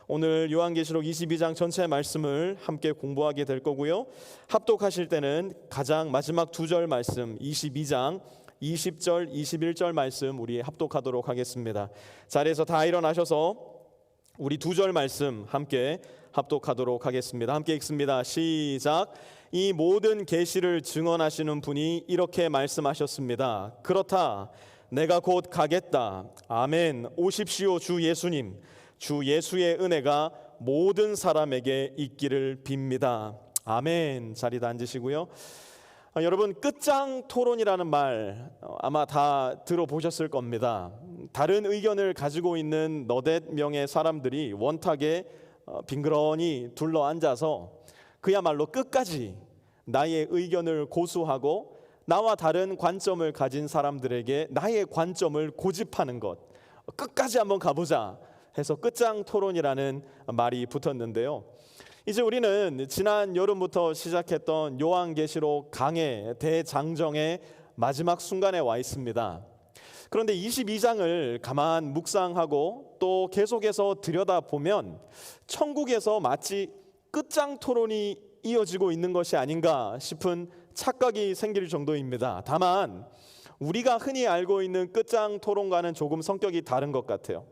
오늘 요한계시록 22장 전체 말씀을 함께 공부하게 될 거고요. 합독하실 때는 가장 마지막 두 절 말씀 22장 20절 21절 말씀 우리 합독하도록 하겠습니다. 자리에서 다 일어나셔서 우리 두 절 말씀 함께 합독하도록 하겠습니다. 함께 읽습니다. 시작. 이 모든 계시를 증언하시는 분이 이렇게 말씀하셨습니다. 그렇다. 내가 곧 가겠다. 아멘. 오십시오 주 예수님. 주 예수의 은혜가 모든 사람에게 있기를 빕니다. 아멘. 자리에 앉으시고요. 여러분, 끝장 토론이라는 말 아마 다 들어보셨을 겁니다. 다른 의견을 가지고 있는 너댓 명의 사람들이 원탁에 빙그러니 둘러앉아서 그야말로 끝까지 나의 의견을 고수하고 나와 다른 관점을 가진 사람들에게 나의 관점을 고집하는 것, 끝까지 한번 가보자 해서 끝장 토론이라는 말이 붙었는데요. 이제 우리는 지난 여름부터 시작했던 요한계시록 강해 대장정의 마지막 순간에 와 있습니다. 그런데 22장을 가만 묵상하고 또 계속해서 들여다보면 천국에서 마치 끝장 토론이 이어지고 있는 것이 아닌가 싶은 착각이 생길 정도입니다. 다만 우리가 흔히 알고 있는 끝장 토론과는 조금 성격이 다른 것 같아요.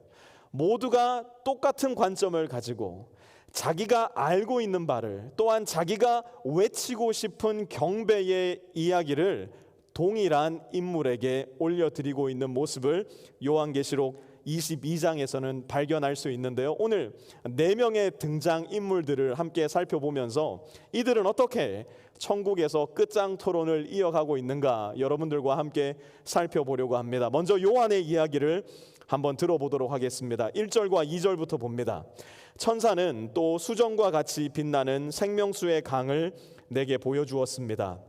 모두가 똑같은 관점을 가지고 자기가 알고 있는 바를 또한 자기가 외치고 싶은 경배의 이야기를 동일한 인물에게 올려드리고 있는 모습을 요한계시록 22장에서는 발견할 수 있는데요. 오늘 4명의 등장인물들을 함께 살펴보면서 이들은 어떻게 천국에서 끝장 토론을 이어가고 있는가 여러분들과 함께 살펴보려고 합니다. 먼저 요한의 이야기를 한번 들어보도록 하겠습니다. 1절과 2절부터 봅니다. 천사는 또 수정과 같이 빛나는 생명수의 강을 내게 보여주었습니다.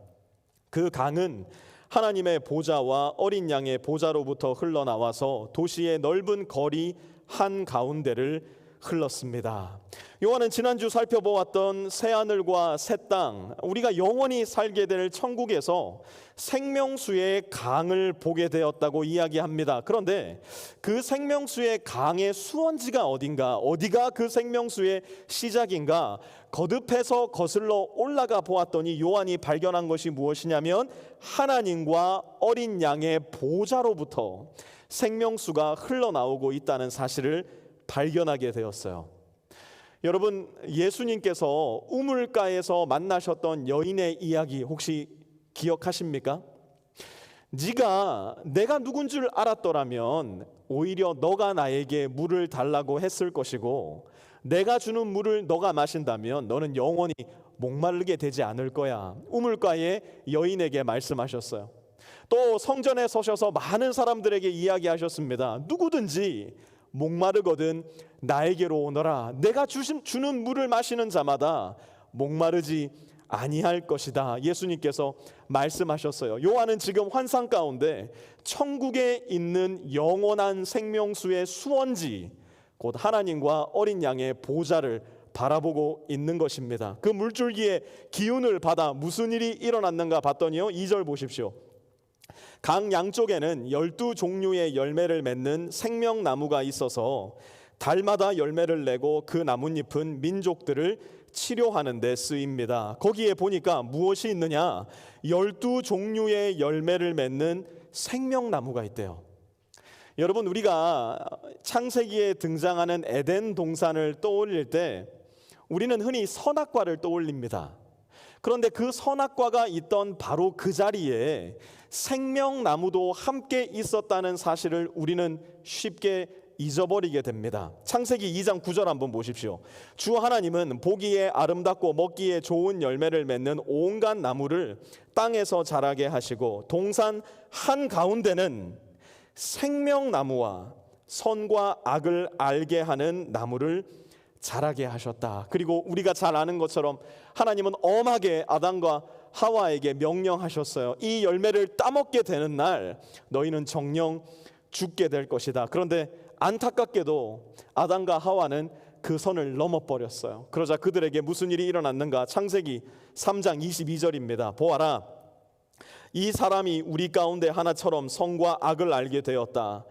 그 강은 하나님의 보좌와 어린 양의 보좌로부터 흘러나와서 도시의 넓은 거리 한가운데를 흘렀습니다. 요한은 지난주 살펴보았던 새하늘과 새 땅, 우리가 영원히 살게 될 천국에서 생명수의 강을 보게 되었다고 이야기합니다. 그런데 그 생명수의 강의 수원지가 어딘가, 어디가 그 생명수의 시작인가 거듭해서 거슬러 올라가 보았더니 요한이 발견한 것이 무엇이냐면 하나님과 어린 양의 보좌로부터 생명수가 흘러나오고 있다는 사실을 발견하게 되었어요. 여러분, 예수님께서 우물가에서 만나셨던 여인의 이야기 혹시 기억하십니까? 내가 누군 줄 알았더라면 오히려 너가 나에게 물을 달라고 했을 것이고 내가 주는 물을 너가 마신다면 너는 영원히 목마르게 되지 않을 거야. 우물가의 여인에게 말씀하셨어요. 또 성전에 서셔서 많은 사람들에게 이야기하셨습니다. 누구든지 목마르거든 나에게로 오너라. 내가 주는 물을 마시는 자마다 목마르지 아니할 것이다. 예수님께서 말씀하셨어요. 요한은 지금 환상 가운데 천국에 있는 영원한 생명수의 수원지 곧 하나님과 어린 양의 보좌를 바라보고 있는 것입니다. 그 물줄기의 기운을 받아 무슨 일이 일어났는가 봤더니요, 2절 보십시오. 강 양쪽에는 12종류의 열매를 맺는 생명나무가 있어서 달마다 열매를 내고 그 나뭇잎은 민족들을 치료하는 데 쓰입니다. 거기에 보니까 무엇이 있느냐? 12종류의 열매를 맺는 생명나무가 있대요. 여러분, 우리가 창세기에 등장하는 에덴 동산을 떠올릴 때 우리는 흔히 선악과를 떠올립니다. 그런데 그 선악과가 있던 바로 그 자리에 생명나무도 함께 있었다는 사실을 우리는 쉽게 잊어버리게 됩니다. 창세기 2장 9절 한번 보십시오. 주 하나님은 보기에 아름답고 먹기에 좋은 열매를 맺는 온갖 나무를 땅에서 자라게 하시고 동산 한가운데는 생명나무와 선과 악을 알게 하는 나무를 자라게 하셨다. 그리고 우리가 잘 아는 것처럼 하나님은 엄하게 아담과 하와에게 명령하셨어요. 이 열매를 따먹게 되는 날 너희는 정녕 죽게 될 것이다. 그런데 안타깝게도 아담과 하와는 그 선을 넘어버렸어요. 그러자 그들에게 무슨 일이 일어났는가? 창세기 3장 22절입니다. 보아라, 이 사람이 우리 가운데 하나처럼 선과 악을 알게 되었다.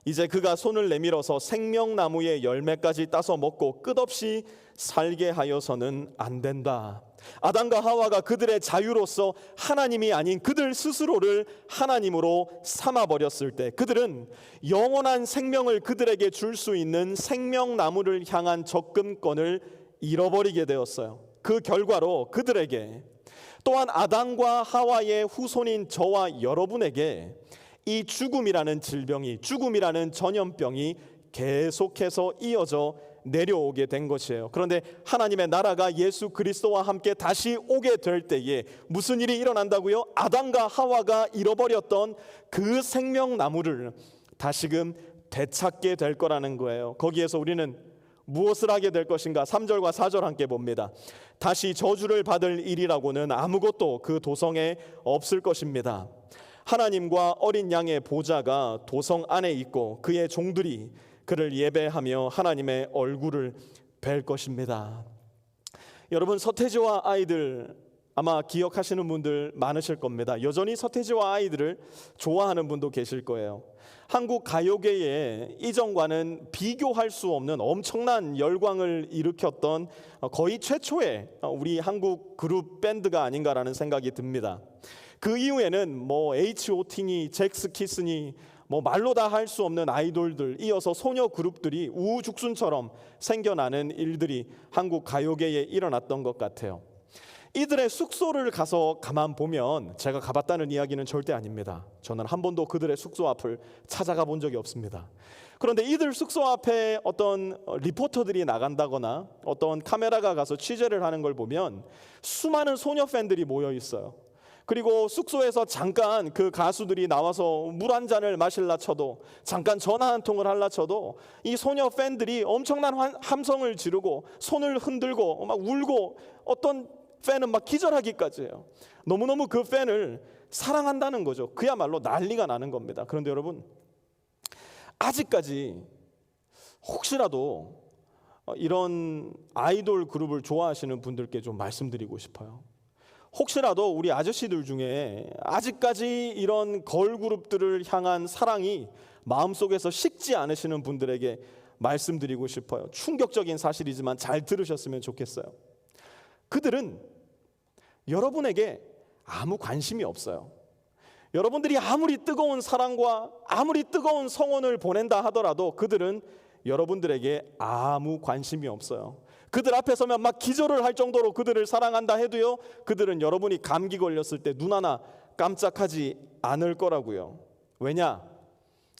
이제 그가 손을 내밀어서 생명나무의 열매까지 따서 먹고 끝없이 살게 하여서는 안 된다. 아담과 하와가 그들의 자유로서 하나님이 아닌 그들 스스로를 하나님으로 삼아버렸을 때 그들은 영원한 생명을 그들에게 줄 수 있는 생명나무를 향한 접근권을 잃어버리게 되었어요. 그 결과로 그들에게, 또한 아담과 하와의 후손인 저와 여러분에게 이 죽음이라는 질병이, 죽음이라는 전염병이 계속해서 이어져 내려오게 된 것이에요. 그런데 하나님의 나라가 예수 그리스도와 함께 다시 오게 될 때에 무슨 일이 일어난다고요? 아담과 하와가 잃어버렸던 그 생명나무를 다시금 되찾게 될 거라는 거예요. 거기에서 우리는 무엇을 하게 될 것인가? 3절과 4절 함께 봅니다. 다시 저주를 받을 일이라고는 아무것도 그 도성에 없을 것입니다. 하나님과 어린 양의 보좌가 도성 안에 있고 그의 종들이 그를 예배하며 하나님의 얼굴을 뵐 것입니다. 여러분, 서태지와 아이들 아마 기억하시는 분들 많으실 겁니다. 여전히 서태지와 아이들을 좋아하는 분도 계실 거예요. 한국 가요계에 이전과는 비교할 수 없는 엄청난 열광을 일으켰던 거의 최초의 우리 한국 그룹 밴드가 아닌가라는 생각이 듭니다. 그 이후에는 뭐 H.O.T니 잭스키스니 뭐 말로 다 할 수 없는 아이돌들, 이어서 소녀 그룹들이 우후죽순처럼 생겨나는 일들이 한국 가요계에 일어났던 것 같아요. 이들의 숙소를 가서 가만 보면, 제가 가봤다는 이야기는 절대 아닙니다. 저는 한 번도 그들의 숙소 앞을 찾아가 본 적이 없습니다. 그런데 이들 숙소 앞에 어떤 리포터들이 나간다거나 어떤 카메라가 가서 취재를 하는 걸 보면 수많은 소녀 팬들이 모여 있어요. 그리고 숙소에서 잠깐 그 가수들이 나와서 물 한 잔을 마실라 쳐도, 잠깐 전화 한 통을 할라 쳐도 이 소녀 팬들이 엄청난 함성을 지르고 손을 흔들고 막 울고, 어떤 팬은 막 기절하기까지 해요. 너무너무 그 팬을 사랑한다는 거죠. 그야말로 난리가 나는 겁니다. 그런데 여러분, 아직까지 혹시라도 이런 아이돌 그룹을 좋아하시는 분들께 좀 말씀드리고 싶어요. 혹시라도 우리 아저씨들 중에 아직까지 이런 걸그룹들을 향한 사랑이 마음속에서 식지 않으시는 분들에게 말씀드리고 싶어요. 충격적인 사실이지만 잘 들으셨으면 좋겠어요. 그들은 여러분에게 아무 관심이 없어요. 여러분들이 아무리 뜨거운 사랑과 아무리 뜨거운 성원을 보낸다 하더라도 그들은 여러분들에게 아무 관심이 없어요. 그들 앞에 서면 막 기절을 할 정도로 그들을 사랑한다 해도요, 그들은 여러분이 감기 걸렸을 때 눈 하나 깜짝하지 않을 거라고요. 왜냐?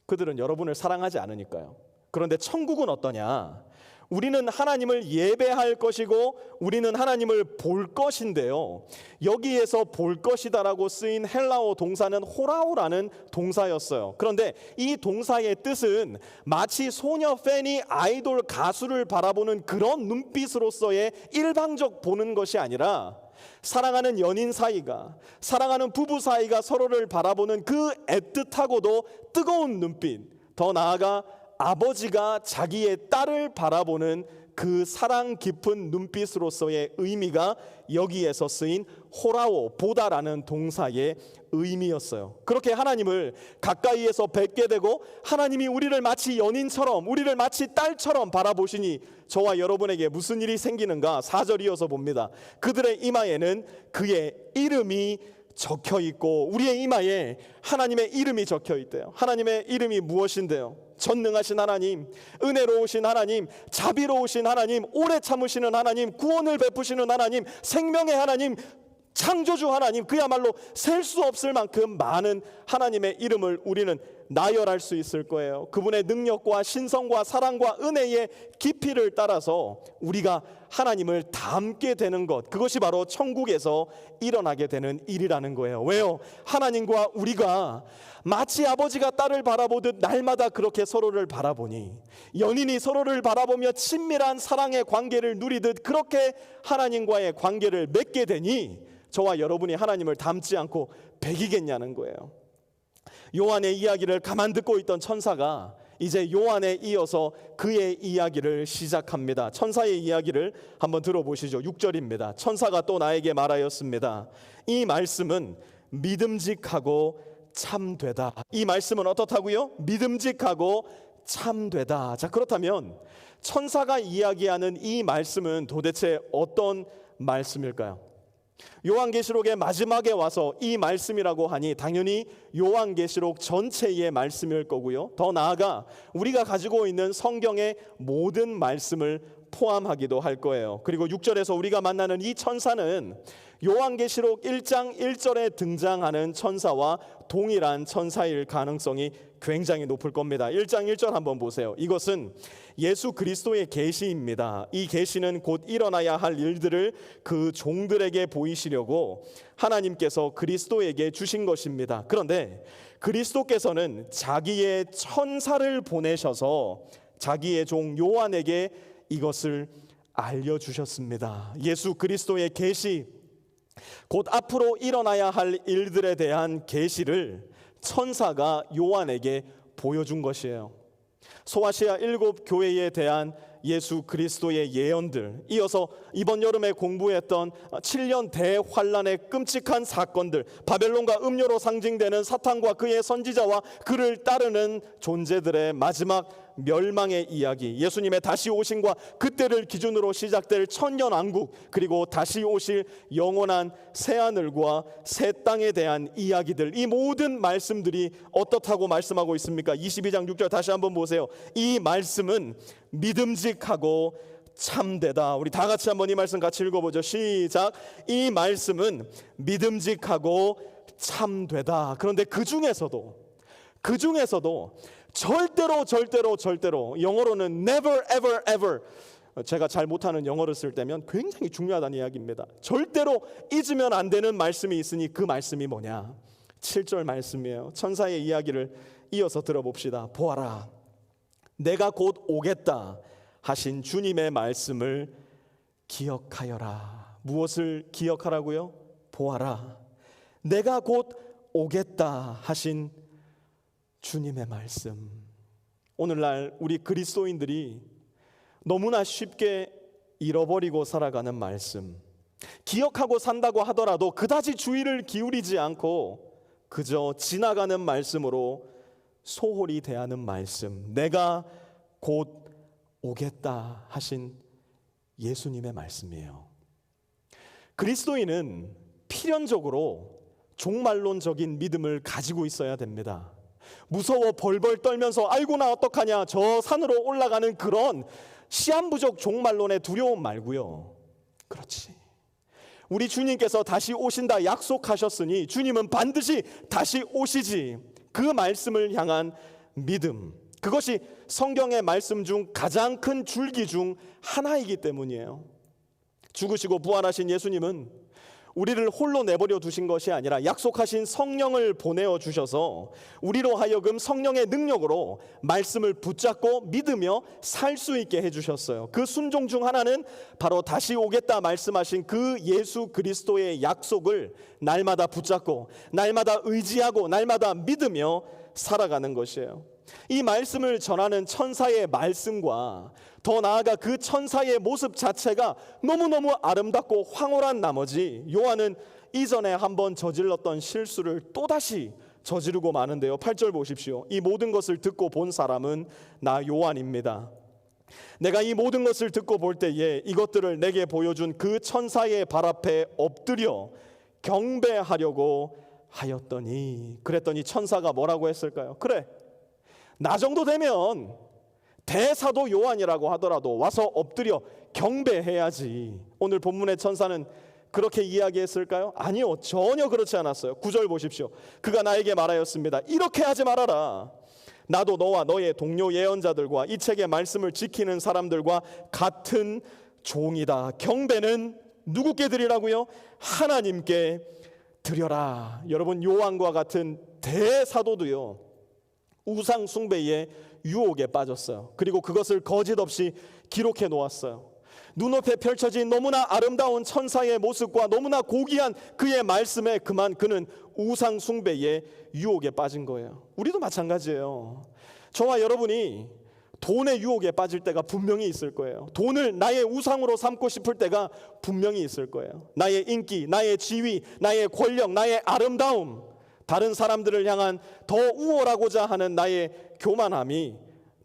그들은 여러분을 사랑하지 않으니까요. 그런데 천국은 어떠냐? 우리는 하나님을 예배할 것이고 우리는 하나님을 볼 것인데요, 여기에서 볼 것이다라고 쓰인 헬라어 동사는 호라오라는 동사였어요. 그런데 이 동사의 뜻은 마치 소녀 팬이 아이돌 가수를 바라보는 그런 눈빛으로서의 일방적 보는 것이 아니라, 사랑하는 연인 사이가, 사랑하는 부부 사이가 서로를 바라보는 그 애틋하고도 뜨거운 눈빛, 더 나아가 아버지가 자기의 딸을 바라보는 그 사랑 깊은 눈빛으로서의 의미가 여기에서 쓰인 호라오, 보다라는 동사의 의미였어요. 그렇게 하나님을 가까이에서 뵙게 되고 하나님이 우리를 마치 연인처럼, 우리를 마치 딸처럼 바라보시니 저와 여러분에게 무슨 일이 생기는가? 4절 이어서 봅니다. 그들의 이마에는 그의 이름이 적혀 있고, 우리의 이마에 하나님의 이름이 적혀 있대요. 하나님의 이름이 무엇인데요? 전능하신 하나님, 은혜로우신 하나님, 자비로우신 하나님, 오래 참으시는 하나님, 구원을 베푸시는 하나님, 생명의 하나님, 창조주 하나님, 그야말로 셀 수 없을 만큼 많은 하나님의 이름을 우리는 나열할 수 있을 거예요. 그분의 능력과 신성과 사랑과 은혜의 깊이를 따라서 우리가 하나님을 닮게 되는 것, 그것이 바로 천국에서 일어나게 되는 일이라는 거예요. 왜요? 하나님과 우리가 마치 아버지가 딸을 바라보듯 날마다 그렇게 서로를 바라보니, 연인이 서로를 바라보며 친밀한 사랑의 관계를 누리듯 그렇게 하나님과의 관계를 맺게 되니 저와 여러분이 하나님을 닮지 않고 배기겠냐는 거예요. 요한의 이야기를 가만 듣고 있던 천사가 이제 요한에 이어서 그의 이야기를 시작합니다. 천사의 이야기를 한번 들어보시죠. 6절입니다. 천사가 또 나에게 말하였습니다. 이 말씀은 믿음직하고 참되다. 이 말씀은 어떻다고요? 믿음직하고 참되다. 자, 그렇다면 천사가 이야기하는 이 말씀은 도대체 어떤 말씀일까요? 요한계시록의 마지막에 와서 이 말씀이라고 하니 당연히 요한계시록 전체의 말씀일 거고요. 더 나아가 우리가 가지고 있는 성경의 모든 말씀을 포함하기도 할 거예요. 그리고 6절에서 우리가 만나는 이 천사는 요한계시록 1장 1절에 등장하는 천사와 동일한 천사일 가능성이 굉장히 높을 겁니다. 1장 1절 한번 보세요. 이것은 예수 그리스도의 계시입니다. 이 계시는 곧 일어나야 할 일들을 그 종들에게 보이시려고 하나님께서 그리스도에게 주신 것입니다. 그런데 그리스도께서는 자기의 천사를 보내셔서 자기의 종 요한에게 이것을 알려주셨습니다. 예수 그리스도의 계시, 곧 앞으로 일어나야 할 일들에 대한 계시를 천사가 요한에게 보여준 것이에요. 소아시아 7교회에 대한 예수 그리스도의 예언들, 이어서 이번 여름에 공부했던 7년 대환란의 끔찍한 사건들, 바벨론과 음료로 상징되는 사탄과 그의 선지자와 그를 따르는 존재들의 마지막 멸망의 이야기, 예수님의 다시 오심과 그때를 기준으로 시작될 천년왕국, 그리고 다시 오실 영원한 새하늘과 새 땅에 대한 이야기들, 이 모든 말씀들이 어떻다고 말씀하고 있습니까? 22장 6절 다시 한번 보세요. 이 말씀은 믿음직하고 참되다. 우리 다 같이 한번 이 말씀 같이 읽어보죠. 시작. 이 말씀은 믿음직하고 참되다. 그런데 그 중에서도 절대로 영어로는 never ever ever, 제가 잘 못하는 영어를 쓸 때면 굉장히 중요하다는 이야기입니다. 절대로 잊으면 안 되는 말씀이 있으니 그 말씀이 뭐냐? 7절 말씀이에요. 천사의 이야기를 이어서 들어봅시다. 보아라, 내가 곧 오겠다 하신 주님의 말씀을 기억하여라. 무엇을 기억하라고요? 보아라, 내가 곧 오겠다 하신 주님의 말씀. 오늘날 우리 그리스도인들이 너무나 쉽게 잃어버리고 살아가는 말씀, 기억하고 산다고 하더라도 그다지 주의를 기울이지 않고 그저 지나가는 말씀으로 소홀히 대하는 말씀, 내가 곧 오겠다 하신 예수님의 말씀이에요. 그리스도인은 필연적으로 종말론적인 믿음을 가지고 있어야 됩니다. 무서워 벌벌 떨면서 아이고 나 어떡하냐 저 산으로 올라가는 그런 시한부적 종말론의 두려움 말고요. 그렇지, 우리 주님께서 다시 오신다 약속하셨으니 주님은 반드시 다시 오시지, 그 말씀을 향한 믿음, 그것이 성경의 말씀 중 가장 큰 줄기 중 하나이기 때문이에요. 죽으시고 부활하신 예수님은 우리를 홀로 내버려 두신 것이 아니라 약속하신 성령을 보내어 주셔서 우리로 하여금 성령의 능력으로 말씀을 붙잡고 믿으며 살 수 있게 해주셨어요. 그 순종 중 하나는 바로 다시 오겠다 말씀하신 그 예수 그리스도의 약속을 날마다 붙잡고 날마다 의지하고 날마다 믿으며 살아가는 것이에요. 이 말씀을 전하는 천사의 말씀과 더 나아가 그 천사의 모습 자체가 너무너무 아름답고 황홀한 나머지 요한은 이전에 한번 저질렀던 실수를 또다시 저지르고 마는데요. 8절 보십시오. 이 모든 것을 듣고 본 사람은 나 요한입니다. 내가 이 모든 것을 듣고 볼 때에 이것들을 내게 보여준 그 천사의 발 앞에 엎드려 경배하려고 하였더니, 그랬더니 천사가 뭐라고 했을까요? 그래, 나 정도 되면 대사도 요한이라고 하더라도 와서 엎드려 경배해야지. 오늘 본문의 천사는 그렇게 이야기했을까요? 아니요, 전혀 그렇지 않았어요. 9절 보십시오. 그가 나에게 말하였습니다. 이렇게 하지 말아라. 나도 너와 너의 동료 예언자들과 이 책의 말씀을 지키는 사람들과 같은 종이다. 경배는 누구께 드리라고요? 하나님께 드려라. 여러분, 요한과 같은 대사도도요, 우상 숭배의 유혹에 빠졌어요. 그리고 그것을 거짓없이 기록해 놓았어요. 눈앞에 펼쳐진 너무나 아름다운 천사의 모습과 너무나 고귀한 그의 말씀에 그만 그는 우상 숭배의 유혹에 빠진 거예요. 우리도 마찬가지예요. 저와 여러분이 돈의 유혹에 빠질 때가 분명히 있을 거예요. 돈을 나의 우상으로 삼고 싶을 때가 분명히 있을 거예요. 나의 인기, 나의 지위, 나의 권력, 나의 아름다움, 다른 사람들을 향한 더 우월하고자 하는 나의 교만함이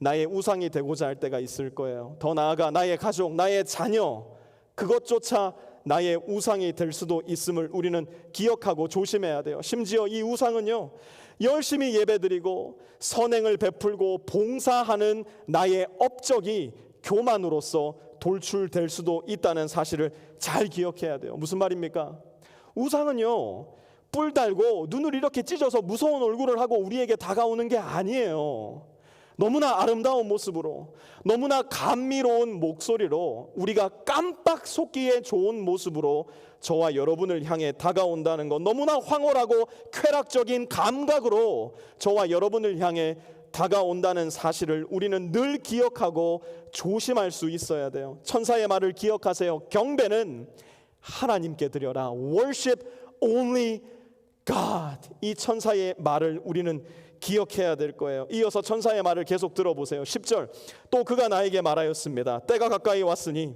나의 우상이 되고자 할 때가 있을 거예요. 더 나아가 나의 가족, 나의 자녀, 그것조차 나의 우상이 될 수도 있음을 우리는 기억하고 조심해야 돼요. 심지어 이 우상은요, 열심히 예배드리고 선행을 베풀고 봉사하는 나의 업적이 교만으로서 돌출될 수도 있다는 사실을 잘 기억해야 돼요. 무슨 말입니까? 우상은요, 뿔 달고 눈을 이렇게 찢어서 무서운 얼굴을 하고 우리에게 다가오는 게 아니에요. 너무나 아름다운 모습으로, 너무나 감미로운 목소리로, 우리가 깜빡 속기에 좋은 모습으로 저와 여러분을 향해 다가온다는 것, 너무나 황홀하고 쾌락적인 감각으로 저와 여러분을 향해 다가온다는 사실을 우리는 늘 기억하고 조심할 수 있어야 돼요. 천사의 말을 기억하세요. 경배는 하나님께 드려라. Worship only God. 이 천사의 말을 우리는 기억해야 될 거예요. 이어서 천사의 말을 계속 들어보세요. 10절, 또 그가 나에게 말하였습니다. 때가 가까이 왔으니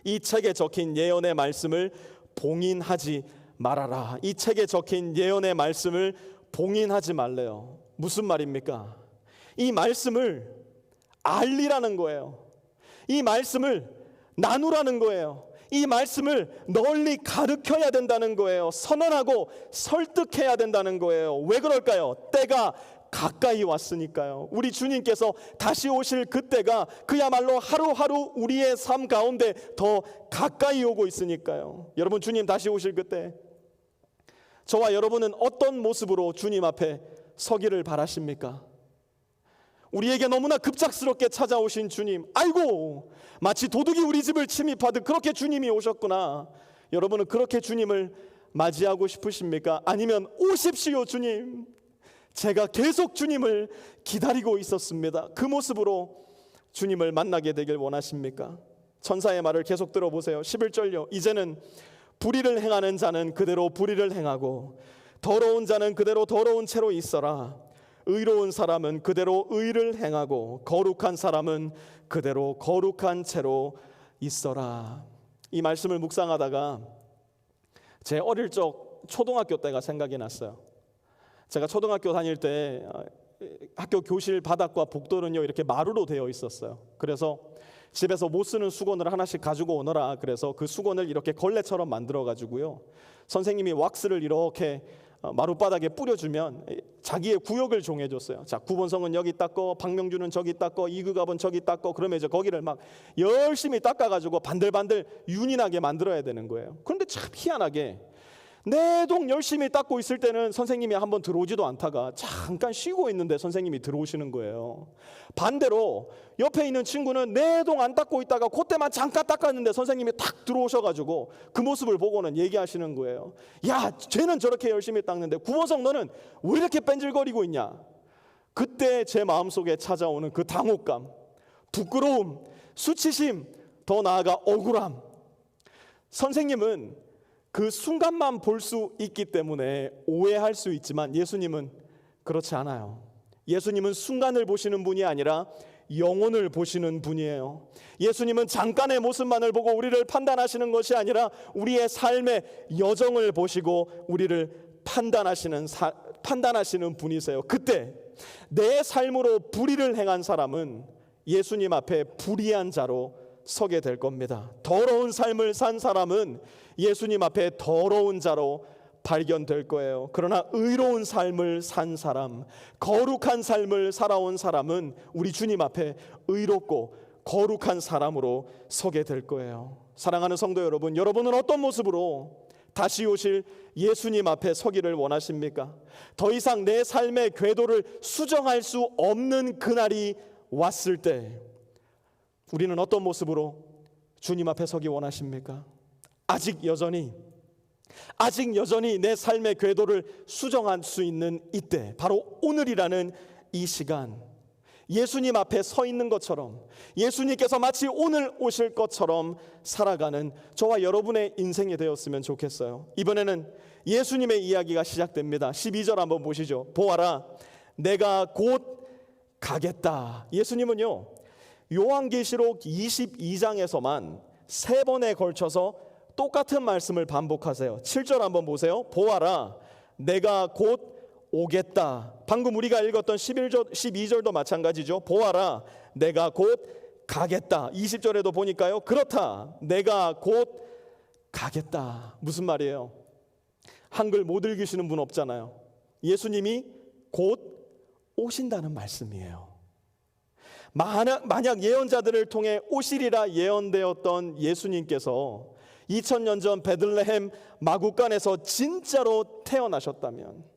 이 책에 적힌 예언의 말씀을 봉인하지 말아라. 이 책에 적힌 예언의 말씀을 봉인하지 말래요. 무슨 말입니까? 이 말씀을 알리라는 거예요. 이 말씀을 나누라는 거예요. 이 말씀을 널리 가르쳐야 된다는 거예요. 선언하고 설득해야 된다는 거예요. 왜 그럴까요? 때가 가까이 왔으니까요. 우리 주님께서 다시 오실 그때가 그야말로 하루하루 우리의 삶 가운데 더 가까이 오고 있으니까요. 여러분, 주님 다시 오실 그때 저와 여러분은 어떤 모습으로 주님 앞에 서기를 바라십니까? 우리에게 너무나 급작스럽게 찾아오신 주님, 아이고 마치 도둑이 우리 집을 침입하듯 그렇게 주님이 오셨구나. 여러분은 그렇게 주님을 맞이하고 싶으십니까? 아니면 오십시오 주님, 제가 계속 주님을 기다리고 있었습니다, 그 모습으로 주님을 만나게 되길 원하십니까? 천사의 말을 계속 들어보세요. 11절요. 이제는 불의를 행하는 자는 그대로 불의를 행하고 더러운 자는 그대로 더러운 채로 있어라. 의로운 사람은 그대로 의를 행하고 거룩한 사람은 그대로 거룩한 채로 있어라. 이 말씀을 묵상하다가 제 어릴 적 초등학교 때가 생각이 났어요. 제가 초등학교 다닐 때 학교 교실 바닥과 복도는요 이렇게 마루로 되어 있었어요. 그래서 집에서 못 쓰는 수건을 하나씩 가지고 오너라 그래서 그 수건을 이렇게 걸레처럼 만들어 가지고요, 선생님이 왁스를 이렇게 마룻바닥에 뿌려주면 자기의 구역을 정해줬어요. 자, 구본성은 여기 닦고, 박명준은 저기 닦고, 이그갑은 저기 닦고, 그러면 이제 거기를 막 열심히 닦아가지고 반들반들 윤인하게 만들어야 되는 거예요. 그런데 참 희한하게 내동 열심히 닦고 있을 때는 선생님이 한번 들어오지도 않다가 잠깐 쉬고 있는데 선생님이 들어오시는 거예요. 반대로 옆에 있는 친구는 내동 안 닦고 있다가 그때만 잠깐 닦았는데 선생님이 탁 들어오셔가지고 그 모습을 보고는 얘기하시는 거예요. 야, 쟤는 저렇게 열심히 닦는데 구본성 너는 왜 이렇게 뺀질거리고 있냐? 그때 제 마음속에 찾아오는 그 당혹감, 부끄러움, 수치심, 더 나아가 억울함. 선생님은 그 순간만 볼 수 있기 때문에 오해할 수 있지만 예수님은 그렇지 않아요. 예수님은 순간을 보시는 분이 아니라 영혼을 보시는 분이에요. 예수님은 잠깐의 모습만을 보고 우리를 판단하시는 것이 아니라 우리의 삶의 여정을 보시고 우리를 판단하시는 분이세요. 그때 내 삶으로 불의를 행한 사람은 예수님 앞에 불의한 자로 서게 될 겁니다. 더러운 삶을 산 사람은 예수님 앞에 더러운 자로 발견될 거예요. 그러나 의로운 삶을 산 사람, 거룩한 삶을 살아온 사람은 우리 주님 앞에 의롭고 거룩한 사람으로 서게 될 거예요. 사랑하는 성도 여러분, 여러분은 어떤 모습으로 다시 오실 예수님 앞에 서기를 원하십니까? 더 이상 내 삶의 궤도를 수정할 수 없는 그날이 왔을 때 우리는 어떤 모습으로 주님 앞에 서기 원하십니까? 아직 여전히 내 삶의 궤도를 수정할 수 있는 이때, 바로 오늘이라는 이 시간, 예수님 앞에 서 있는 것처럼, 예수님께서 마치 오늘 오실 것처럼 살아가는 저와 여러분의 인생이 되었으면 좋겠어요. 이번에는 예수님의 이야기가 시작됩니다. 12절 한번 보시죠. 보아라, 내가 곧 가겠다. 예수님은요, 요한계시록 22장에서만 3번에 걸쳐서 똑같은 말씀을 반복하세요. 7절 한번 보세요. 보아라, 내가 곧 오겠다. 방금 우리가 읽었던 12절도 마찬가지죠. 보아라, 내가 곧 가겠다. 20절에도 보니까요, 그렇다, 내가 곧 가겠다. 무슨 말이에요? 한글 못 읽으시는 분 없잖아요. 예수님이 곧 오신다는 말씀이에요. 만약 예언자들을 통해 오시리라 예언되었던 예수님께서 2000년 전 베들레헴 마구간에서 진짜로 태어나셨다면,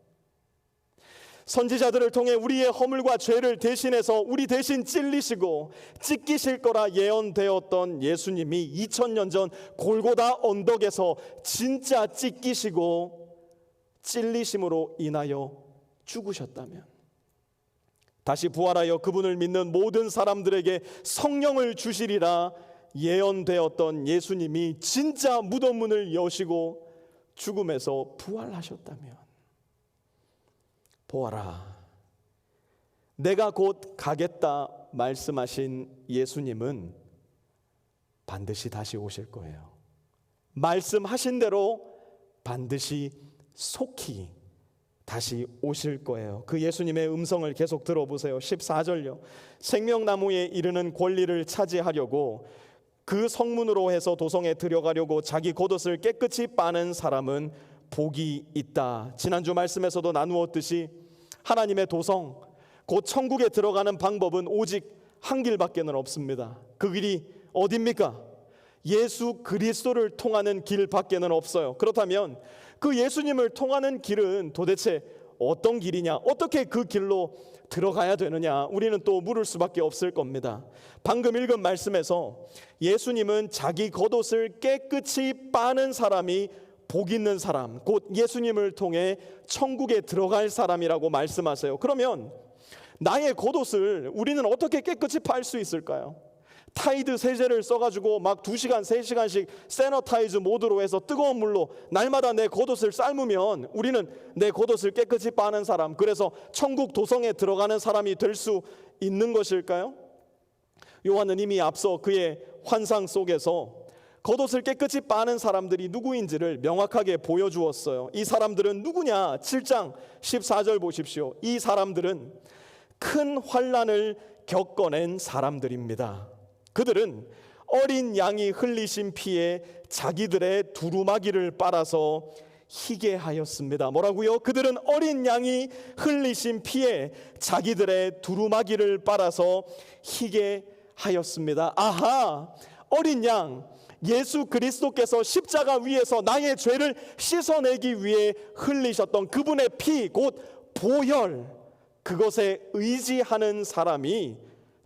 선지자들을 통해 우리의 허물과 죄를 대신해서 우리 대신 찔리시고 찢기실 거라 예언되었던 예수님이 2000년 전 골고다 언덕에서 진짜 찢기시고 찔리심으로 인하여 죽으셨다면, 다시 부활하여 그분을 믿는 모든 사람들에게 성령을 주시리라 예언되었던 예수님이 진짜 무덤 문을 여시고 죽음에서 부활하셨다면, 보아라, 내가 곧 가겠다 말씀하신 예수님은 반드시 다시 오실 거예요. 말씀하신 대로 반드시 속히 다시 오실 거예요. 그 예수님의 음성을 계속 들어보세요. 14절요. 생명나무에 이르는 권리를 차지하려고 그 성문으로 해서 도성에 들어가려고 자기 겉옷을 깨끗이 빠는 사람은 복이 있다. 지난주 말씀에서도 나누었듯이 하나님의 도성, 곧 천국에 들어가는 방법은 오직 한 길밖에는 없습니다. 그 길이 어디입니까? 예수 그리스도를 통하는 길밖에는 없어요. 그렇다면 그 예수님을 통하는 길은 도대체 어떤 길이냐? 어떻게 그 길로 들어가야 되느냐? 우리는 또 물을 수밖에 없을 겁니다. 방금 읽은 말씀에서 예수님은 자기 겉옷을 깨끗이 빠는 사람이 복 있는 사람, 곧 예수님을 통해 천국에 들어갈 사람이라고 말씀하세요. 그러면 나의 겉옷을 우리는 어떻게 깨끗이 빨 수 있을까요? 타이드 세제를 써가지고 막 2시간, 3시간씩 세너타이즈 모드로 해서 뜨거운 물로 날마다 내 겉옷을 삶으면 우리는 내 겉옷을 깨끗이 빠는 사람, 그래서 천국 도성에 들어가는 사람이 될 수 있는 것일까요? 요한은 이미 앞서 그의 환상 속에서 겉옷을 깨끗이 빠는 사람들이 누구인지를 명확하게 보여주었어요. 이 사람들은 누구냐? 7장 14절 보십시오. 이 사람들은 큰 환난을 겪어낸 사람들입니다. 그들은 어린 양이 흘리신 피에 자기들의 두루마기를 빨아서 희게 하였습니다. 뭐라고요? 그들은 어린 양이 흘리신 피에 자기들의 두루마기를 빨아서 희게 하였습니다. 아하, 어린 양, 예수 그리스도께서 십자가 위에서 나의 죄를 씻어내기 위해 흘리셨던 그분의 피, 곧 보혈, 그것에 의지하는 사람이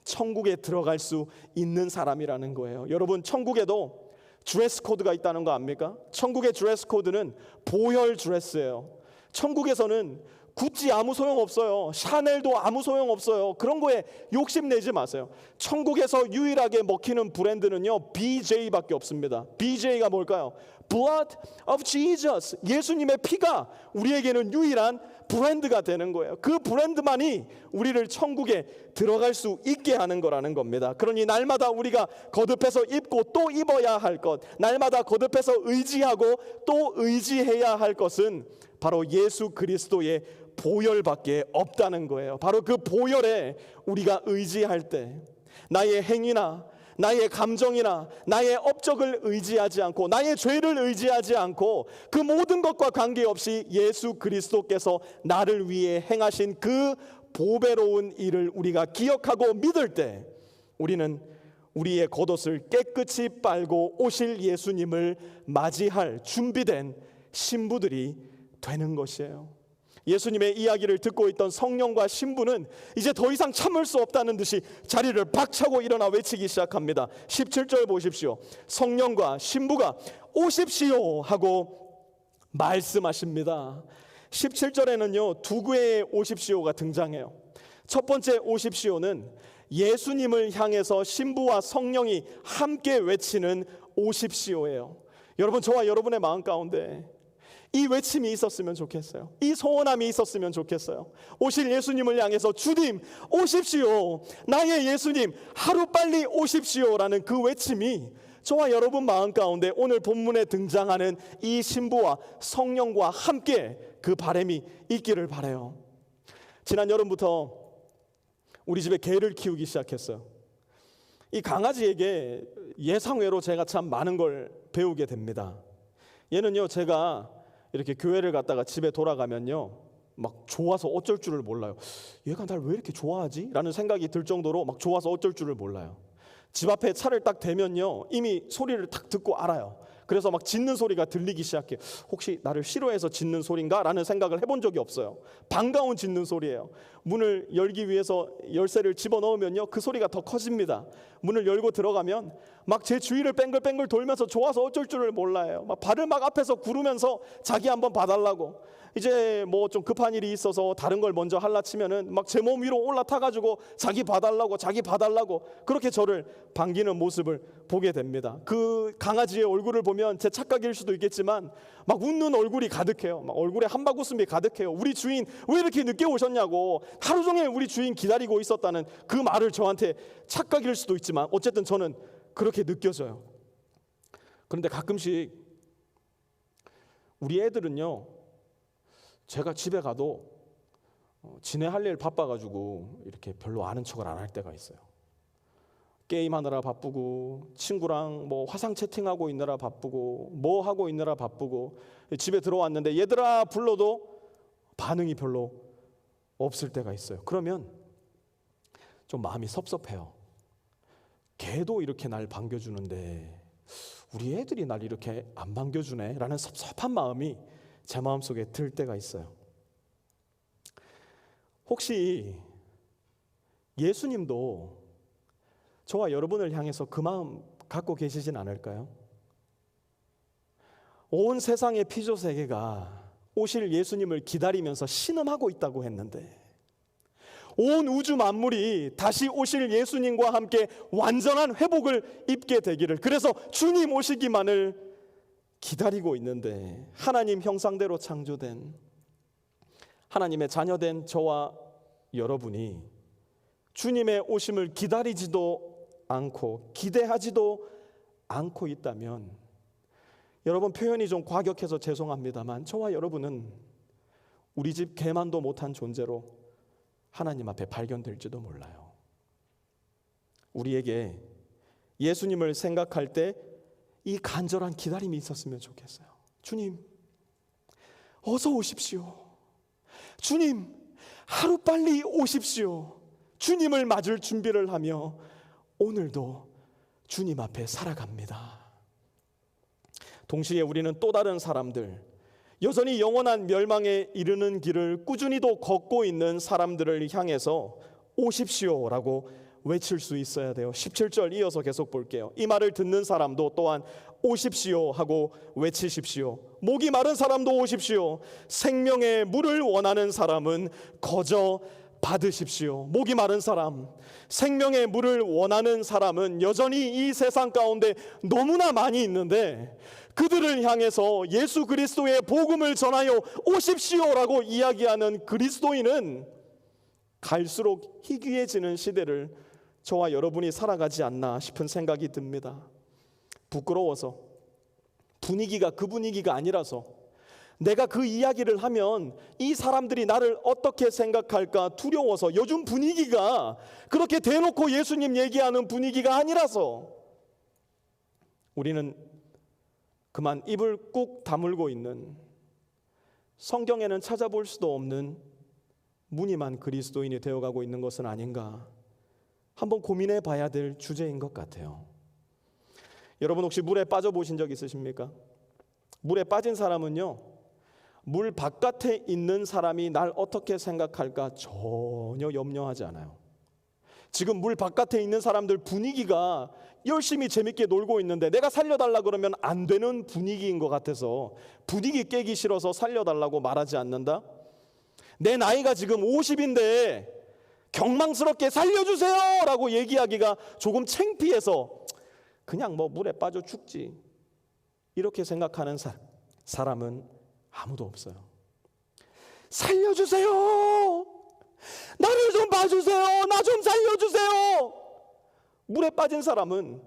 천국에 들어갈 수 있는 사람이라는 거예요. 여러분, 천국에도 드레스 코드가 있다는 거 압니까? 천국의 드레스 코드는 보혈 드레스예요. 천국에서는 구찌 아무 소용 없어요. 샤넬도 아무 소용 없어요. 그런 거에 욕심내지 마세요. 천국에서 유일하게 먹히는 브랜드는요, BJ밖에 없습니다. BJ가 뭘까요? Blood of Jesus. 예수님의 피가 우리에게는 유일한 브랜드가 되는 거예요. 그 브랜드만이 우리를 천국에 들어갈 수 있게 하는 거라는 겁니다. 그러니 날마다 우리가 거듭해서 입고 또 입어야 할 것, 날마다 거듭해서 의지하고 또 의지해야 할 것은 바로 예수 그리스도의 보혈밖에 없다는 거예요. 바로 그 보혈에 우리가 의지할 때 나의 행위나 나의 감정이나 나의 업적을 의지하지 않고 나의 죄를 의지하지 않고 그 모든 것과 관계없이 예수 그리스도께서 나를 위해 행하신 그 보배로운 일을 우리가 기억하고 믿을 때 우리는 우리의 겉옷을 깨끗이 빨고 오실 예수님을 맞이할 준비된 신부들이 되는 것이에요. 예수님의 이야기를 듣고 있던 성령과 신부는 이제 더 이상 참을 수 없다는 듯이 자리를 박차고 일어나 외치기 시작합니다. 17절 보십시오. 성령과 신부가 오십시오 하고 말씀하십니다. 17절에는요, 두 개의 오십시오가 등장해요. 첫 번째 오십시오는 예수님을 향해서 신부와 성령이 함께 외치는 오십시오예요. 여러분, 저와 여러분의 마음 가운데 이 외침이 있었으면 좋겠어요. 이 소원함이 있었으면 좋겠어요. 오실 예수님을 향해서 주님 오십시오, 나의 예수님 하루빨리 오십시오라는 그 외침이 저와 여러분 마음 가운데 오늘 본문에 등장하는 이 신부와 성령과 함께 그 바람이 있기를 바라요. 지난 여름부터 우리 집에 개를 키우기 시작했어요. 이 강아지에게 예상외로 제가 참 많은 걸 배우게 됩니다. 얘는요, 제가 이렇게 교회를 갔다가 집에 돌아가면요, 막 좋아서 어쩔 줄을 몰라요. 얘가 날 왜 이렇게 좋아하지? 라는 생각이 들 정도로 막 좋아서 어쩔 줄을 몰라요. 집 앞에 차를 딱 대면요, 이미 소리를 딱 듣고 알아요. 그래서 막 짖는 소리가 들리기 시작해요. 혹시 나를 싫어해서 짖는 소린가? 라는 생각을 해본 적이 없어요. 반가운 짖는 소리예요. 문을 열기 위해서 열쇠를 집어넣으면요, 그 소리가 더 커집니다. 문을 열고 들어가면 막 제 주위를 뺑글뺑글 돌면서 좋아서 어쩔 줄을 몰라요. 막 발을 막 앞에서 구르면서 자기 한번 봐달라고. 이제 뭐 좀 급한 일이 있어서 다른 걸 먼저 할라 치면은 막 제 몸 위로 올라타가지고 자기 봐달라고 그렇게 저를 반기는 모습을 보게 됩니다. 그 강아지의 얼굴을 보면 제 착각일 수도 있겠지만 막 웃는 얼굴이 가득해요. 막 얼굴에 한바구음이 가득해요. 우리 주인 왜 이렇게 늦게 오셨냐고, 하루 종일 우리 주인 기다리고 있었다는 그 말을 저한테 착각일 수도 있지만 어쨌든 저는 그렇게 느껴져요. 그런데 가끔씩 우리 애들은요, 제가 집에 가도 지네 할 일 바빠가지고 이렇게 별로 아는 척을 안 할 때가 있어요. 게임하느라 바쁘고, 친구랑 뭐 화상 채팅하고 있느라 바쁘고, 뭐 하고 있느라 바쁘고, 집에 들어왔는데 얘들아 불러도 반응이 별로 없을 때가 있어요. 그러면 좀 마음이 섭섭해요. 걔도 이렇게 날 반겨주는데 우리 애들이 날 이렇게 안 반겨주네 라는 섭섭한 마음이 제 마음속에 들 때가 있어요. 혹시 예수님도 저와 여러분을 향해서 그 마음 갖고 계시진 않을까요? 온 세상의 피조 세계가 오실 예수님을 기다리면서 신음하고 있다고 했는데, 온 우주 만물이 다시 오실 예수님과 함께 완전한 회복을 입게 되기를, 그래서 주님 오시기만을 기다리고 있는데, 하나님 형상대로 창조된 하나님의 자녀된 저와 여러분이 주님의 오심을 기다리지도 않고 기대하지도 않고 있다면, 여러분 표현이 좀 과격해서 죄송합니다만 저와 여러분은 우리 집 개만도 못한 존재로 하나님 앞에 발견될지도 몰라요. 우리에게 예수님을 생각할 때 이 간절한 기다림이 있었으면 좋겠어요. 주님, 어서 오십시오. 주님, 하루빨리 오십시오. 주님을 맞을 준비를 하며 오늘도 주님 앞에 살아갑니다. 동시에 우리는 또 다른 사람들, 여전히 영원한 멸망에 이르는 길을 꾸준히도 걷고 있는 사람들을 향해서 오십시오라고 외칠 수 있어야 돼요. 17절 이어서 계속 볼게요. 이 말을 듣는 사람도 또한 오십시오 하고 외치십시오. 목이 마른 사람도 오십시오. 생명의 물을 원하는 사람은 거저 받으십시오. 목이 마른 사람, 생명의 물을 원하는 사람은 여전히 이 세상 가운데 너무나 많이 있는데, 그들을 향해서 예수 그리스도의 복음을 전하여 오십시오라고 이야기하는 그리스도인은 갈수록 희귀해지는 시대를 저와 여러분이 살아가지 않나 싶은 생각이 듭니다. 부끄러워서, 분위기가 그 분위기가 아니라서, 내가 그 이야기를 하면 이 사람들이 나를 어떻게 생각할까 두려워서, 요즘 분위기가 그렇게 대놓고 예수님 얘기하는 분위기가 아니라서 우리는 그만 입을 꾹 다물고 있는, 성경에는 찾아볼 수도 없는 무늬만 그리스도인이 되어가고 있는 것은 아닌가 한번 고민해 봐야 될 주제인 것 같아요. 여러분 혹시 물에 빠져보신 적 있으십니까? 물에 빠진 사람은요, 물 바깥에 있는 사람이 날 어떻게 생각할까 전혀 염려하지 않아요. 지금 물 바깥에 있는 사람들 분위기가 열심히 재밌게 놀고 있는데 내가 살려달라 그러면 안 되는 분위기인 것 같아서 분위기 깨기 싫어서 살려달라고 말하지 않는다? 내 나이가 지금 50인데 경망스럽게 살려주세요 라고 얘기하기가 조금 창피해서 그냥 뭐 물에 빠져 죽지, 이렇게 생각하는 사람은 아무도 없어요. 살려주세요, 나를 좀 봐주세요, 나 좀 살려주세요. 물에 빠진 사람은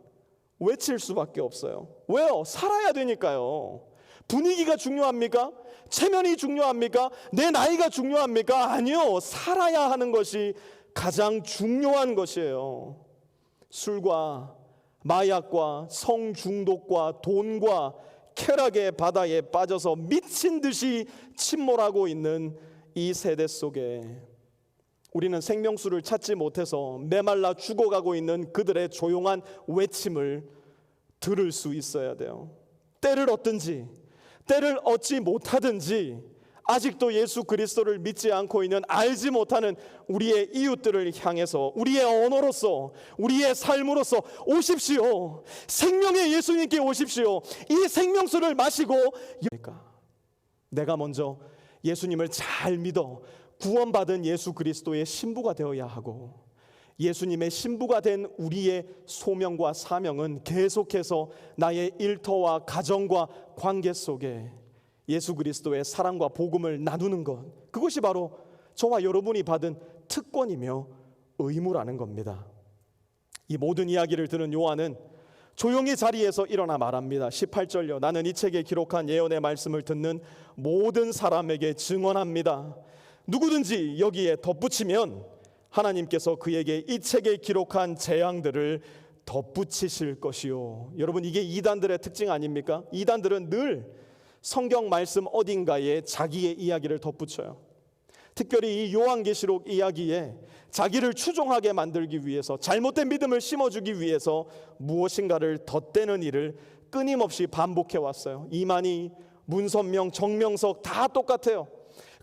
외칠 수밖에 없어요. 왜요? 살아야 되니까요. 분위기가 중요합니까? 체면이 중요합니까? 내 나이가 중요합니까? 아니요. 살아야 하는 것이 가장 중요한 것이에요. 술과 마약과 성중독과 돈과 쾌락의 바다에 빠져서 미친 듯이 침몰하고 있는 이 세대 속에 우리는 생명수를 찾지 못해서 메말라 죽어가고 있는 그들의 조용한 외침을 들을 수 있어야 돼요. 때를 얻든지 때를 얻지 못하든지 아직도 예수 그리스도를 믿지 않고 있는 알지 못하는 우리의 이웃들을 향해서 우리의 언어로서 우리의 삶으로서 오십시오. 생명의 예수님께 오십시오. 이 생명수를 마시고 내가 먼저 예수님을 잘 믿어 구원받은 예수 그리스도의 신부가 되어야 하고 예수님의 신부가 된 우리의 소명과 사명은 계속해서 나의 일터와 가정과 관계 속에 예수 그리스도의 사랑과 복음을 나누는 것, 그것이 바로 저와 여러분이 받은 특권이며 의무라는 겁니다. 이 모든 이야기를 들은 요한은 조용히 자리에서 일어나 말합니다. 18절요. 나는 이 책에 기록한 예언의 말씀을 듣는 모든 사람에게 증언합니다. 누구든지 여기에 덧붙이면 하나님께서 그에게 이 책에 기록한 재앙들을 덧붙이실 것이요. 여러분, 이게 이단들의 특징 아닙니까? 이단들은 늘 성경 말씀 어딘가에 자기의 이야기를 덧붙여요. 특별히 이 요한계시록 이야기에 자기를 추종하게 만들기 위해서, 잘못된 믿음을 심어주기 위해서 무엇인가를 덧대는 일을 끊임없이 반복해 왔어요. 이만희, 문선명, 정명석 다 똑같아요.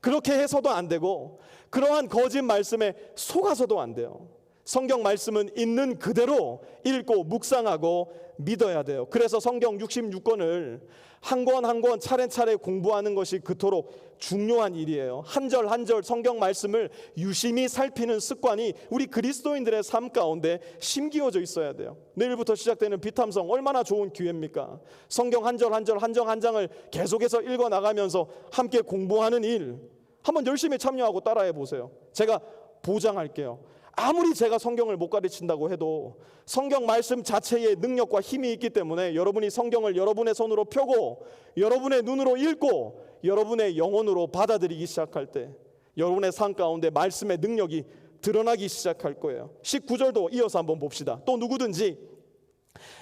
그렇게 해서도 안 되고 그러한 거짓 말씀에 속아서도 안 돼요. 성경 말씀은 있는 그대로 읽고 묵상하고 믿어야 돼요. 그래서 성경 66권을 한 권 한 권 차례차례 공부하는 것이 그토록 중요한 일이에요. 한 절 한 절 성경 말씀을 유심히 살피는 습관이 우리 그리스도인들의 삶 가운데 심기어져 있어야 돼요. 내일부터 시작되는 비탐성 얼마나 좋은 기회입니까? 성경 한 절 한 절 한 장 한 장을 계속해서 읽어 나가면서 함께 공부하는 일 한번 열심히 참여하고 따라해 보세요. 제가 보장할게요. 아무리 제가 성경을 못 가르친다고 해도 성경 말씀 자체의 능력과 힘이 있기 때문에 여러분이 성경을 여러분의 손으로 펴고 여러분의 눈으로 읽고 여러분의 영혼으로 받아들이기 시작할 때 여러분의 삶 가운데 말씀의 능력이 드러나기 시작할 거예요. 19절도 이어서 한번 봅시다. 또 누구든지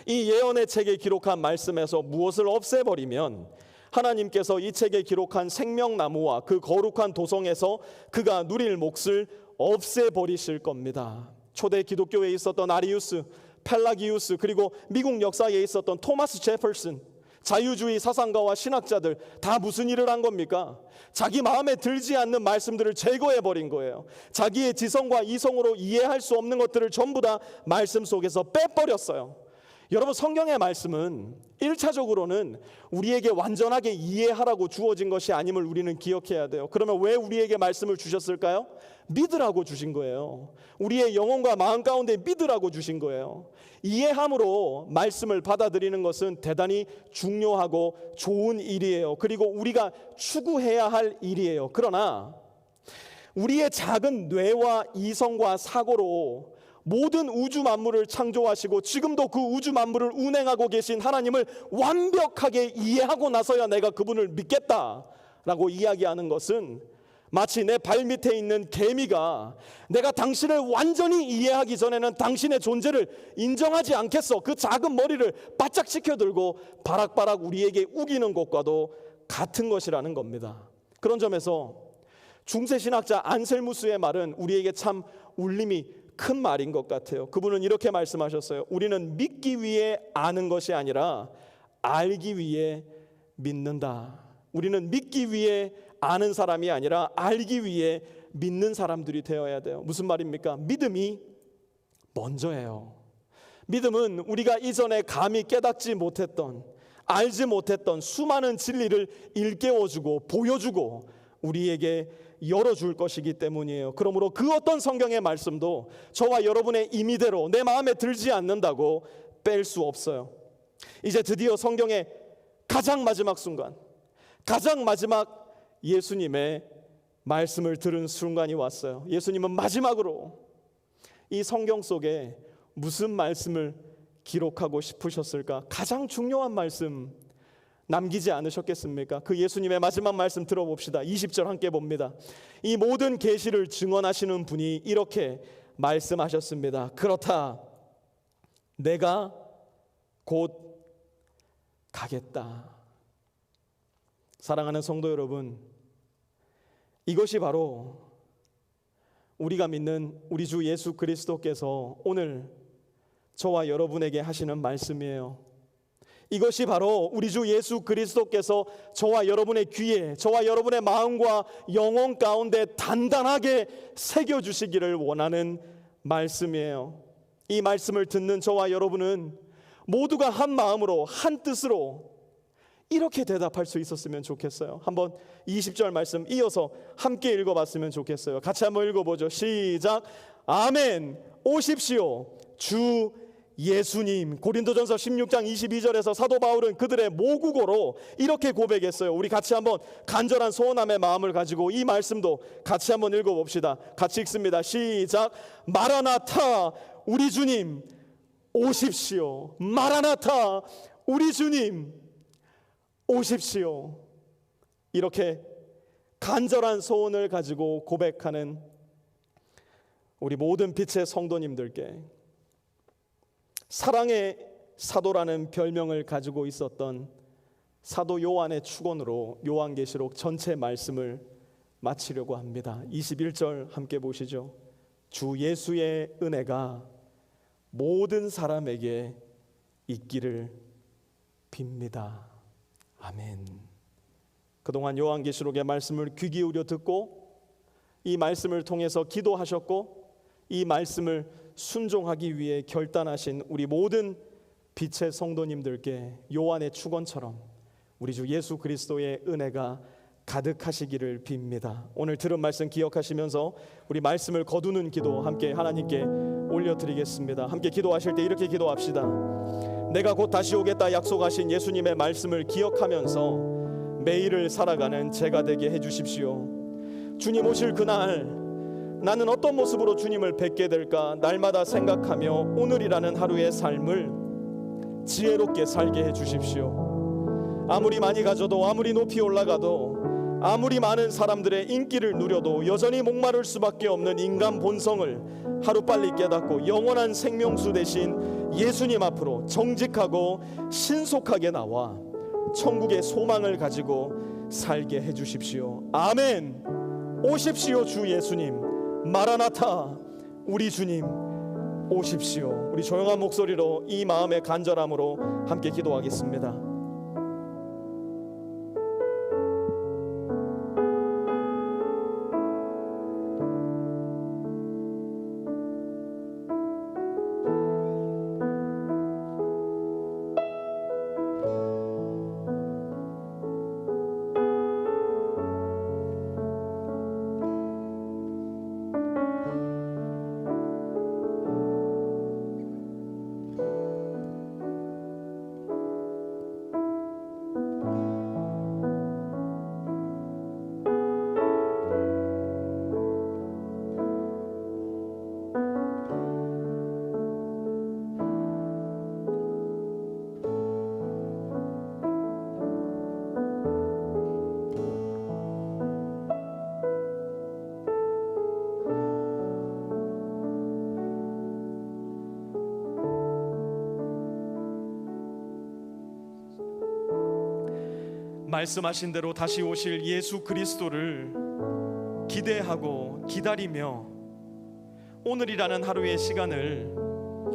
이 예언의 책에 기록한 말씀에서 무엇을 없애버리면 하나님께서 이 책에 기록한 생명나무와 그 거룩한 도성에서 그가 누릴 몫을 없애버리실 겁니다. 초대 기독교에 있었던 아리우스, 펠라기우스, 그리고 미국 역사에 있었던 토마스 제퍼슨, 자유주의 사상가와 신학자들 다 무슨 일을 한 겁니까? 자기 마음에 들지 않는 말씀들을 제거해버린 거예요. 자기의 지성과 이성으로 이해할 수 없는 것들을 전부 다 말씀 속에서 빼버렸어요. 여러분, 성경의 말씀은 1차적으로는 우리에게 완전하게 이해하라고 주어진 것이 아님을 우리는 기억해야 돼요. 그러면 왜 우리에게 말씀을 주셨을까요? 믿으라고 주신 거예요. 우리의 영혼과 마음 가운데 믿으라고 주신 거예요. 이해함으로 말씀을 받아들이는 것은 대단히 중요하고 좋은 일이에요. 그리고 우리가 추구해야 할 일이에요. 그러나 우리의 작은 뇌와 이성과 사고로 모든 우주 만물을 창조하시고 지금도 그 우주 만물을 운행하고 계신 하나님을 완벽하게 이해하고 나서야 내가 그분을 믿겠다라고 이야기하는 것은 마치 내 발밑에 있는 개미가 내가 당신을 완전히 이해하기 전에는 당신의 존재를 인정하지 않겠어, 그 작은 머리를 바짝 치켜들고 바락바락 우리에게 우기는 것과도 같은 것이라는 겁니다. 그런 점에서 중세신학자 안셀무스의 말은 우리에게 참 울림이 큰 말인 것 같아요. 그분은 이렇게 말씀하셨어요. 우리는 믿기 위해 아는 것이 아니라 알기 위해 믿는다. 우리는 믿기 위해 아는 사람이 아니라 알기 위해 믿는 사람들이 되어야 돼요. 무슨 말입니까? 믿음이 먼저예요. 믿음은 우리가 이전에 감히 깨닫지 못했던, 알지 못했던 수많은 진리를 일깨워주고 보여주고 우리에게 열어줄 것이기 때문이에요. 그러므로 그 어떤 성경의 말씀도 저와 여러분의 임의대로 내 마음에 들지 않는다고 뺄 수 없어요. 이제 드디어 성경의 가장 마지막 순간, 가장 마지막 예수님의 말씀을 들은 순간이 왔어요. 예수님은 마지막으로 이 성경 속에 무슨 말씀을 기록하고 싶으셨을까? 가장 중요한 말씀 남기지 않으셨겠습니까? 그 예수님의 마지막 말씀 들어봅시다. 20절 함께 봅니다. 이 모든 계시를 증언하시는 분이 이렇게 말씀하셨습니다. 그렇다, 내가 곧 가겠다. 사랑하는 성도 여러분, 이것이 바로 우리가 믿는 우리 주 예수 그리스도께서 오늘 저와 여러분에게 하시는 말씀이에요. 이것이 바로 우리 주 예수 그리스도께서 저와 여러분의 귀에, 저와 여러분의 마음과 영혼 가운데 단단하게 새겨주시기를 원하는 말씀이에요. 이 말씀을 듣는 저와 여러분은 모두가 한 마음으로, 한 뜻으로 이렇게 대답할 수 있었으면 좋겠어요. 한번 20절 말씀 이어서 함께 읽어봤으면 좋겠어요. 같이 한번 읽어보죠. 시작. 아멘. 오십시오 주 예수님. 고린도전서 16장 22절에서 사도 바울은 그들의 모국어로 이렇게 고백했어요. 우리 같이 한번 간절한 소원함의 마음을 가지고 이 말씀도 같이 한번 읽어봅시다. 같이 읽습니다. 시작. 마라나타, 우리 주님 오십시오. 마라나타, 우리 주님 오십시오. 이렇게 간절한 소원을 가지고 고백하는 우리 모든 빛의 성도님들께 사랑의 사도라는 별명을 가지고 있었던 사도 요한의 축원으로 요한계시록 전체 말씀을 마치려고 합니다. 21절 함께 보시죠. 주 예수의 은혜가 모든 사람에게 있기를 빕니다. 아멘. 그동안 요한계시록의 말씀을 귀 기울여 듣고 이 말씀을 통해서 기도하셨고 이 말씀을 순종하기 위해 결단하신 우리 모든 빛의 성도님들께 요한의 축원처럼 우리 주 예수 그리스도의 은혜가 가득하시기를 빕니다. 오늘 들은 말씀 기억하시면서 우리 말씀을 거두는 기도 함께 하나님께 올려드리겠습니다. 함께 기도하실 때 이렇게 기도합시다. 내가 곧 다시 오겠다 약속하신 예수님의 말씀을 기억하면서 매일을 살아가는 제가 되게 해주십시오. 주님 오실 그날 나는 어떤 모습으로 주님을 뵙게 될까 날마다 생각하며 오늘이라는 하루의 삶을 지혜롭게 살게 해주십시오. 아무리 많이 가져도, 아무리 높이 올라가도, 아무리 많은 사람들의 인기를 누려도 여전히 목마를 수밖에 없는 인간 본성을 하루빨리 깨닫고 영원한 생명수 되신 예수님 앞으로 정직하고 신속하게 나와 천국의 소망을 가지고 살게 해주십시오. 아멘. 오십시오 주 예수님. 마라나타, 우리 주님 오십시오. 우리 조용한 목소리로 이 마음의 간절함으로 함께 기도하겠습니다. 말씀하신 대로 다시 오실 예수 그리스도를 기대하고 기다리며 오늘이라는 하루의 시간을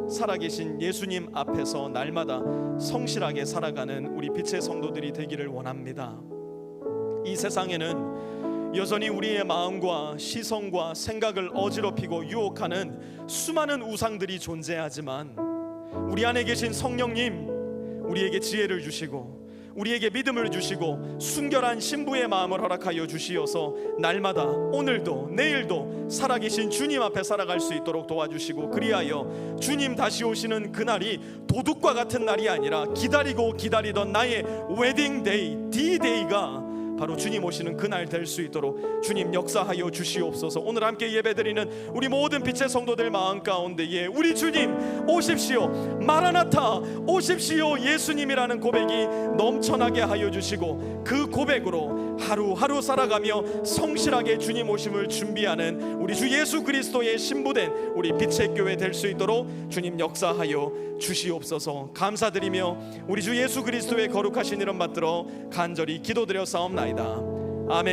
살아계신 예수님 앞에서 날마다 성실하게 살아가는 우리 빛의 성도들이 되기를 원합니다. 이 세상에는 여전히 우리의 마음과 시선과 생각을 어지럽히고 유혹하는 수많은 우상들이 존재하지만 우리 안에 계신 성령님, 우리에게 지혜를 주시고 우리에게 믿음을 주시고 순결한 신부의 마음을 허락하여 주시어서 날마다 오늘도 내일도 살아계신 주님 앞에 살아갈 수 있도록 도와주시고, 그리하여 주님 다시 오시는 그날이 도둑과 같은 날이 아니라 기다리고 기다리던 나의 웨딩데이, D-데이가 바로 주님 오시는 그날 될 수 있도록 주님 역사하여 주시옵소서. 오늘 함께 예배드리는 우리 모든 빛의 성도들 마음 가운데에 우리 주님 오십시오, 마라나타 오십시오 예수님이라는 고백이 넘쳐나게 하여 주시고, 그 고백으로 하루하루 살아가며 성실하게 주님 오심을 준비하는 우리 주 예수 그리스도의 신부된 우리 빛의 교회 될 수 있도록 주님 역사하여 주시옵소서. 감사드리며 우리 주 예수 그리스도의 거룩하신 이름 받들어 간절히 기도드려 사옵나이다. 아멘.